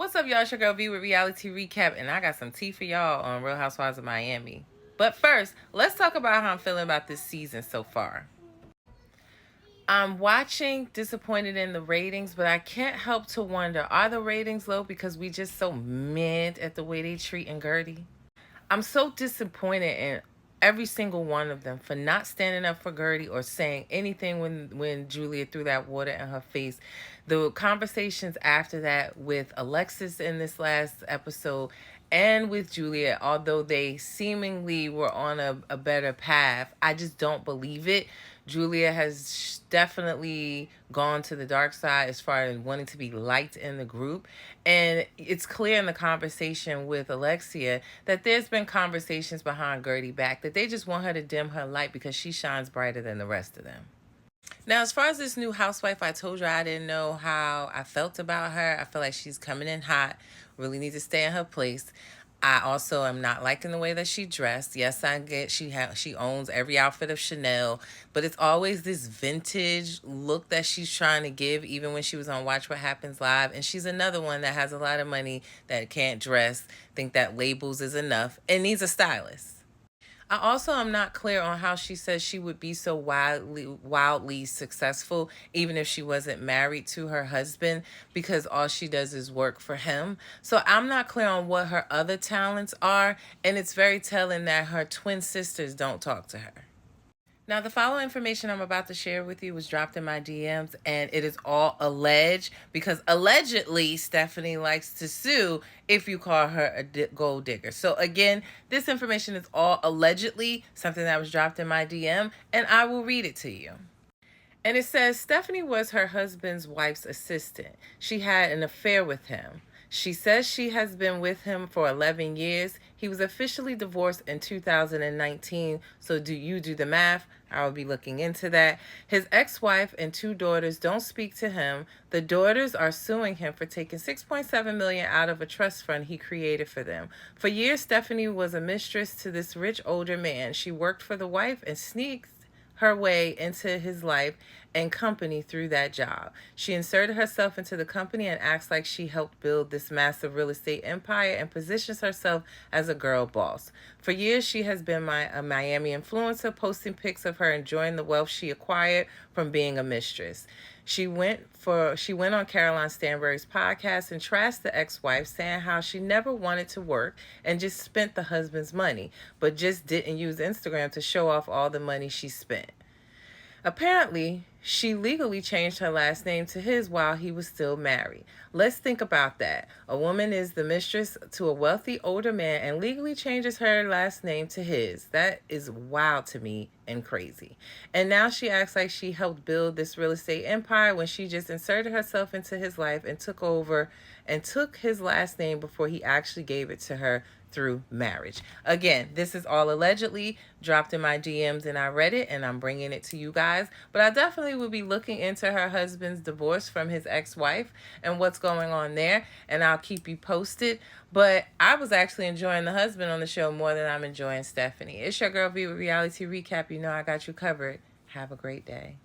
What's up, y'all? It's your girl V with Reality Recap, and I got some tea for y'all on Real Housewives of Miami. But first, let's talk about how I'm feeling about this season so far. I'm watching, disappointed in the ratings, but I can't help to wonder, are the ratings low because we just so mad at the way they treating Gertie? I'm so disappointed in every single one of them for not standing up for Gertie or saying anything when Julia threw that water in her face. The conversations after that with Alexis in this last episode and with Julia, although they seemingly were on a better path, I just don't believe it. Julia has definitely gone to the dark side as far as wanting to be liked in the group. And it's clear in the conversation with Alexia that there's been conversations behind Gertie back that they just want her to dim her light because she shines brighter than the rest of them. Now, as far as this new housewife, I told you I didn't know how I felt about her. I feel like she's coming in hot, really needs to stay in her place. I also am not liking the way that she dressed. Yes, I get she owns every outfit of Chanel, but it's always this vintage look that she's trying to give, even when she was on Watch What Happens Live. And she's another one that has a lot of money that can't dress, think that labels is enough, and needs a stylist. I also am not clear on how she says she would be so wildly successful even if she wasn't married to her husband because all she does is work for him. So I'm not clear on what her other talents are, and it's very telling that her twin sisters don't talk to her. Now, the following information I'm about to share with you was dropped in my DMs, and it is all alleged because allegedly Stefanie likes to sue if you call her a gold digger. So, again, this information is all allegedly something that was dropped in my DM, and I will read it to you. And it says Stefanie was her husband's wife's assistant. She had an affair with him. She says she has been with him for 11 years. He was officially divorced in 2019. So do the math. I will be looking into that. His ex-wife and two daughters don't speak to him. The daughters are suing him for taking $6.7 million out of a trust fund he created for them. For years, Stefanie was a mistress to this rich older man. She worked for the wife and sneaked her way into his life and company through that job. She inserted herself into the company and acts like she helped build this massive real estate empire and positions herself as a girl boss. For years, she has been a Miami influencer, posting pics of her enjoying the wealth she acquired from being a mistress. She went on Caroline Stanbury's podcast and trashed the ex-wife, saying how she never wanted to work and just spent the husband's money, but just didn't use Instagram to show off all the money she spent. Apparently, she legally changed her last name to his while he was still married. Let's think about that. A woman is the mistress to a wealthy older man and legally changes her last name to his. That is wild to me and crazy. And now she acts like she helped build this real estate empire when she just inserted herself into his life and took over and took his last name before he actually gave it to her through marriage. Again, this is all allegedly dropped in my DMs and I read it and I'm bringing it to you guys. But I definitely will be looking into her husband's divorce from his ex-wife and what's going on there, and I'll keep you posted. But I was actually enjoying the husband on the show more than I'm enjoying Stefanie. It's your girl V with Reality Recap. You know I got you covered. Have a great day.